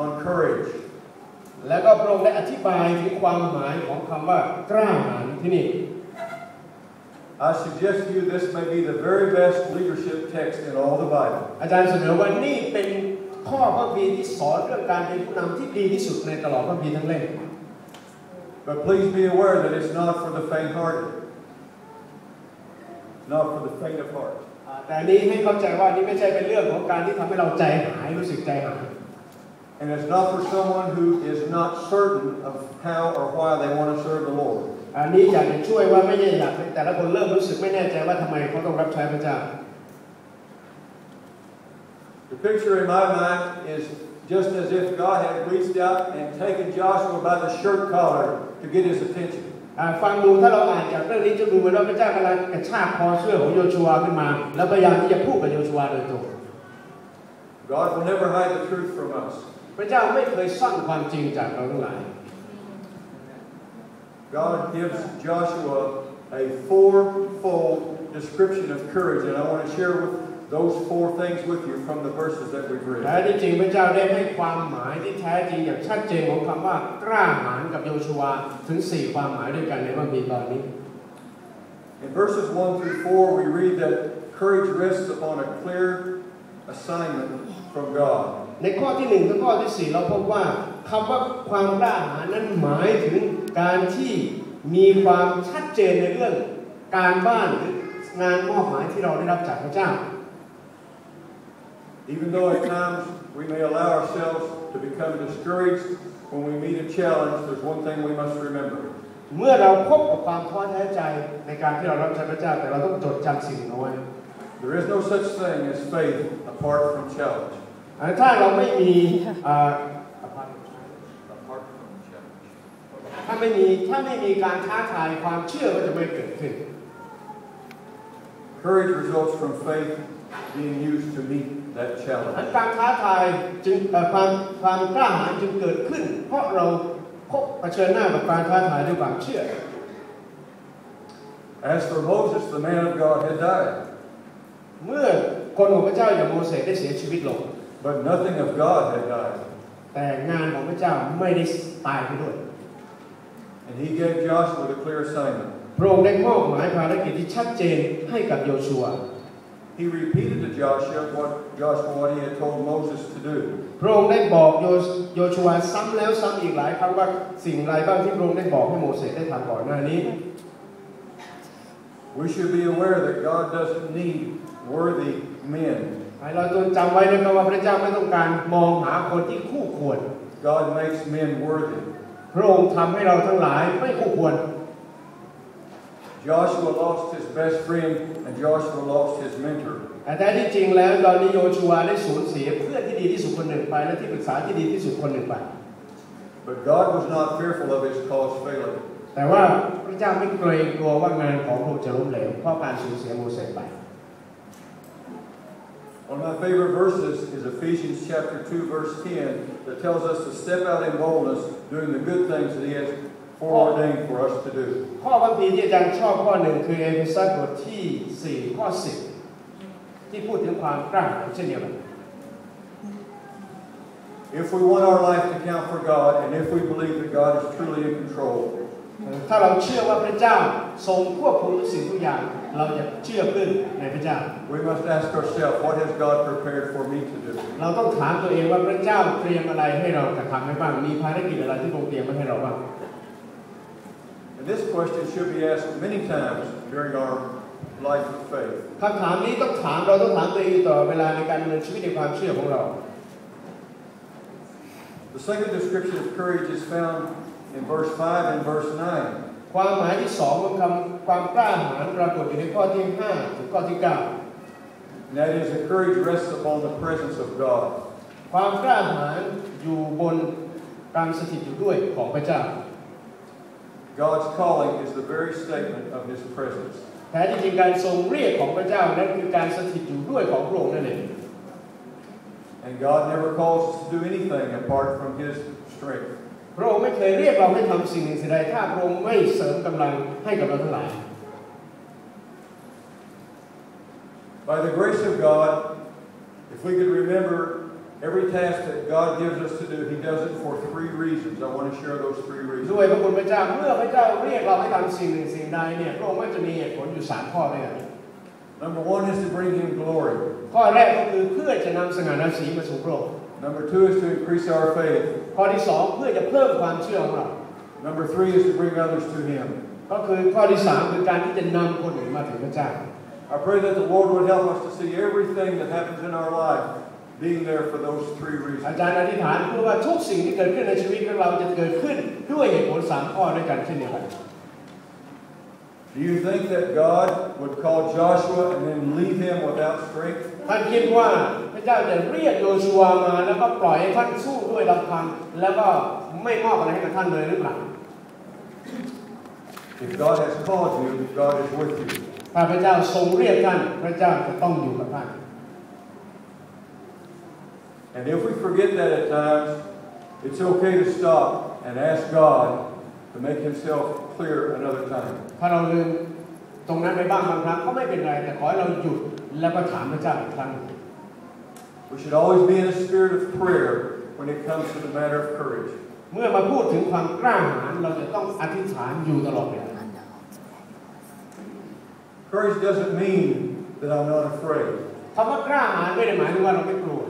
on courage. แล้วก็พระองค์ได้อธิบายถึงความหมายของคำว่ากล้าหาญที่นี่ I suggest to you this may be the very best leadership text in all the Bible. อาจารย์เสนอว่านี่เป็นข้อพระคัมภีร์ที่สอนเรื่องการเป็นผู้นำที่ดีที่สุดในตลอดพระคัมภีร์ทั้งเล่ม But please be aware that it's not for the faint-hearted. Not for the faint of heart. แต่นี้ให้เข้าใจว่านี่ไม่ใช่เป็นเรื่องของการที่ทำให้เราใจหายรู้สึกใจหาย And it's not for someone who is not certain of how or why they want to serve the Lord. อันนี้อยากจะช่วยว่าไม่ใช่อยากแต่ละคนเริ่มรู้สึกไม่แน่ใจว่าทำไมเขาต้องรับใช้พระเจ้า The picture in my mind is just as if God had reached out and taken Joshua by the shirt collar to get his attention. ฟังดูถ้าเราอ่านจากเรื่องนี้จะดูเหมือนว่าพระเจ้ากำลังกระชากคอเสื้อของโยชูวาขึ้นมาแล้วพยายามที่จะพูดกับโยชูวาโดยตรง God will never hide the truth from us. พระเจ้าไม่เคยซ่อนความจริงจากเราทั้งหลาย God gives Joshua a fourfold description of courage, and I want to share with those four things with you from the verses that we've read. และที่จริงพระเจ้าได้ให้ความหมายที่แท้จริงอย่างชัดเจนของคำว่ากล้าหาญกับโยชูวาถึง4ความหมายด้วยกันในพระคัมภีร์ตอนนี้ In verses 1 through 4, we read that courage rests upon a clear assignment from God. ในข้อที่1ถึงข้อที่4เราพบว่าคำว่าความกล้าหาญนั้นหมายถึงการที่มีความชัดเจนในเรื่องการบ้านหรืองานมอบหมายที่เราได้รับจากพระเจ้า Even though at times we may allow ourselves to become discouraged when we meet a challenge, there's one thing we must remember. เมื่อเราพบกับความท้อแท้ใจในการที่เรารับใช้พระเจ้าแต่เราต้องจดจำสิ่งเอาไว้ There is no such thing as faith apart from challenge. ถ้าเราไม่มีถ้าไม่มีการท้าทายความเชื่อก็จะไม่เกิดขึ้น Courage results from faith being used to meet that challenge. การท้าทายจึงความกล้าหาญจึงเกิดขึ้นเพราะเราพบเผชิญหน้ากับการท้าทายด้วยความเชื่อ As for Moses, the man of God had died. เมื่อคนของพระเจ้าอย่างโมเสสได้เสียชีวิตลง But nothing of God had died. แต่งานของพระเจ้าไม่ได้ตายไปด้วย And he gave Joshua the clear assignment. พระองค์ได้มอบหมายภารกิจที่ชัดเจนให้กับโยชูวา He repeated to Joshua what he had told Moses to do. พระองค์ได้บอกโยชูวาซ้ำแล้วซ้ำอีกหลายครั้งว่าสิ่งใดบ้างที่พระองค์ได้บอกให้โมเสสได้ทำก่อนหน้านี้ We should be aware that God doesn't need worthy men. ให้เราจงจำไว้นะครับว่าพระเจ้าไม่ต้องการมองหาคนที่คู่ควร God makes men worthy. พระองค์ทำให้เราทั้งหลายไม่คู่ควร Joshua lost his best friend and Joshua lost his mentor. แต่แท้ที่จริงแล้วตอนนี้โยชูวาได้สูญเสียเพื่อนที่ดีที่สุดคนหนึ่งไปและที่ปรึกษาที่ดีที่สุดคนหนึ่งไป But God was not fearful of his cause failing. แต่ว่าพระเจ้าไม่เกรงกลัวว่างานของพระองค์จะล้มเหลวเพราะการสูญเสียโมเสสไป One of my favorite verses is Ephesians chapter 2 verse 10 that tells us to step out in boldness doing the good things that he has foreordained for us to do. ข้อพระคัมภีร์ที่อาจารย์ชอบข้อหนึ่งคือเอเฟซัสบทที่4ข้อ10ที่พูดถึงความกล้าหาญเช่นเดียวกัน If we want our life to count for God and if we believe that God is truly in control, ถ้าเราเชื่อว่าพระเจ้าทรงควบคุมทุกสิ่งทุกอย่างเราจะเชื่อพึ่งในพระเจ้า we must ask ourselves, what has God prepared for me to do? เราต้องถามตัวเองว่าพระเจ้าเตรียมอะไรให้เราจะทำให้บ้างมีภารกิจอะไรที่ทรงเตรียมมาให้เราบ้าง And this question should be asked many times during our life of faith. คำถามนี้ต้องถามเราต้องถามตัวเองต่อเวลาในการดำเนินชีวิตในความเชื่อของเรา The second description of courage is found in verse 5 and verse 9. ความหมายที่2ของคำความกล้าหาญปรากฏอยู่ในข้อที่5ถึงข้อที่9 And that is that courage rests upon the presence of God. ความกล้าหาญอยู่บนการสถิตอยู่ด้วยของพระเจ้า God's calling is the very statement of his presence. แท้ที่จริงการทรงเรียกของพระเจ้านั้นคือการสถิตอยู่ด้วยของพระองค์นั่นเอง And God never calls us to do anything apart from his strength. พระองค์ไม่เคยเรียกเราให้ทำสิ่งหนึ่งสิ่งใดถ้าพระองค์ไม่เสริมกำลังให้กับเราทั้งหลาย By the grace of God, if we could remember Every task that God gives us to do, He does it for 3 reasons. I want to share those 3 reasons. ด้วยพระคุณพระเจ้าเมื่อพระเจ้าเรียกเราให้ทำสิ่งหนึ่งสิ่งใดเนี่ยพระองค์ก็จะมีเหตุผลอยู่3ข้อด้วยกัน Number 1 is to bring Him glory. ข้อแรกก็คือเพื่อจะนำสง่าราศีมาสู่พระองค์ Number 2 is to increase our faith. ข้อที่2เพื่อจะเพิ่มความเชื่อของเรา Number 3 is to bring others to Him. ก็คือข้อที่3คือการที่จะนำคนอื่นมาถึงพระเจ้า I pray that the Lord would help us to see everything that happens in our life being there for those 3 reasons. อาจารย์อธิษฐานเพื่อว่าทุกสิ่งที่เกิดขึ้นในชีวิตของเราจะเกิดขึ้นด้วยเหตุผล3ข้อด้วยกันเช่นเดียวกัน Do you think that God would call Joshua and then leave him without strength? ท่านคิดว่าพระเจ้าจะเรียกโยชูวามาแล้วก็ปล่อยให้ท่านสู้ด้วยลำพังแล้วก็ไม่มอบอะไรให้กับท่านเลยหรือเปล่า If God has called you, God is with you. ถ้าพระเจ้าทรงเรียกท่านพระเจ้าจะต้องอยู่กับท่าน And if we forget that at times, it's okay to stop and ask God to make Himself clear another time. ถ้าเราลืมตรงนั้นไปบ้างบางครั้งก็ไม่เป็นไรแต่ขอให้เราหยุดแล้วก็ถามพระเจ้าอีกครั้ง We should always be in a spirit of prayer when it comes to the matter of courage. เมื่อมาพูดถึงความกล้าหาญเราจะต้องอธิษฐานอยู่ตลอดเวลา Courage doesn't mean that I'm not afraid. คำว่ากล้าหาญไม่ได้หมายถึงว่าเราไม่กลัว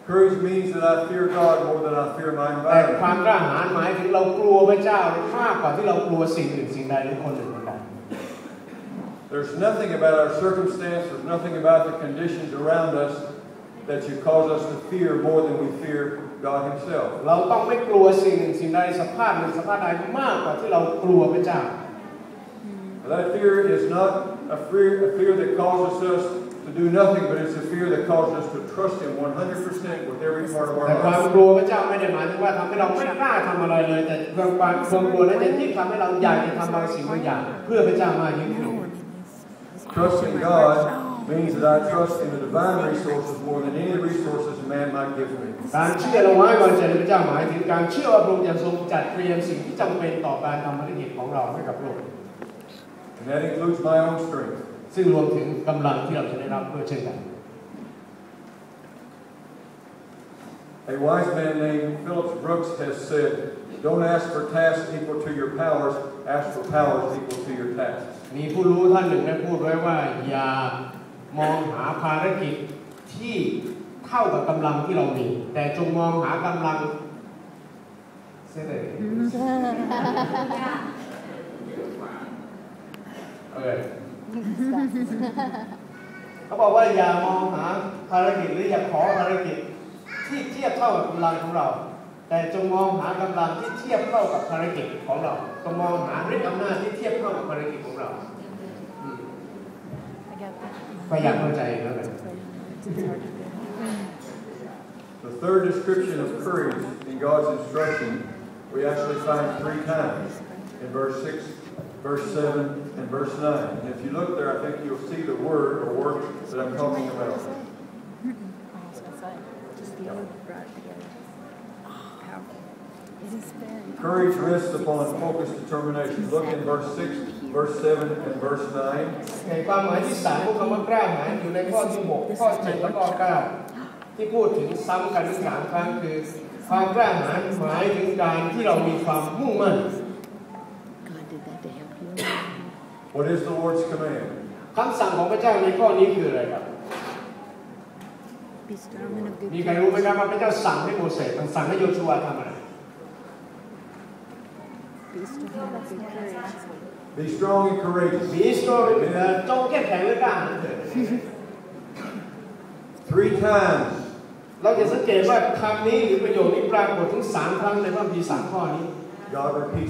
Courage means that I fear God more than I fear my แต่ความ environment. กล้าหาญหมายถึงเรากลัวพระเจ้ามากกว่าที่เรากลัวสิ่งอื่นสิ่งใดหรือคนอื่นคนใด There's nothing about our circumstance, there's nothing about the conditions around us that should cause us to fear more than we fear God Himself. เราต้องไม่กลัวสิ่งหนึ่งสิ่งใดสภาพหนึ่งสภาพใดมากกว่าที่เรากลัวพระเจ้า That fear is not a fear that causes us to do nothing, but it's a fear that causes us to trust Him 100% with every part of our แต่ความ life. กลัวพระเจ้าไม่ได้หมายถึงว่าทำให้เราไม่กล้าทำอะไรเลยแต่ความกลัวนั้นจะที่ทำให้เราอยากจะทำบางสิ่งบางอย่างเพื่อพระเจ้ามากยิ่งขึ้น Trusting God means that I trust in the divine resources more than any resources man might give me. การเชื่อเราไว้วางใจในพระเจ้าหมายถึงการเชื่อว่าพระองค์จะทรงจัดเตรียมสิ่งที่จำเป็นต่อการทำภารกิจของเราให้กับโลก And that includes my own strength. ซึ่งรวมถึงกำลังที่เราจะได้รับด้วยเช่นกัน A wise man named Phillips Brooks has said, "Don't ask for tasks equal to your powers, ask for powers equal to your tasks." มีผู้รู้ท่านหนึ่งได้พูดไว้ว่าอย่ามองหาภารกิจที่เท่ากับกำลังที่เรามีแต่จงมองหากำลังเสียเลยเขาบอกว่าอย่ามองหาภารกิจหรืออย่าขอภารกิจที่เทียบเท่ากับกำลังของเราแต่จงมองหากำลังที่เทียบเท่ากับภารกิจของเราจงมองหาฤทธิ์อำนาจที่เทียบเท่ากับภารกิจของเราพยายามเข้าใจแล้วกัน The third description of courage in God's instruction we actually find 3 times in verse 6, verse 7, and verse 9. And if you look there, I think you'll see the word or words that I'm talking about. Courage rests upon focused determination. Look in verse 6, verse 7, and verse 9. ในความหมายที่3ของคำว่ากล้าหาญอยู่ในข้อที่6ข้อ7และข้อ9ที่พูดถึงซ้ำกันถึง3ครั้งคือความกล้าหาญหมายถึงการที่เรามีความมุ่งมั่น What is the Lord's command? คำสั่งของพระเจ้าในข้อนี้คืออะไรครับมีใครรู้ไหมครับว่าพระเจ้าสั่งให้โมเสสสั่งให้โยชูวาทำอะไร Be strong and courageous. มีสโตรจงเข้มแข็งและกล้าหาญเถิด 3 times. เราจะสังเกตว่าคำนี้หรือประโยคนี้ปรากฏถึง3ครั้งในพระคัมภีร์3ข้อนี้ God repeats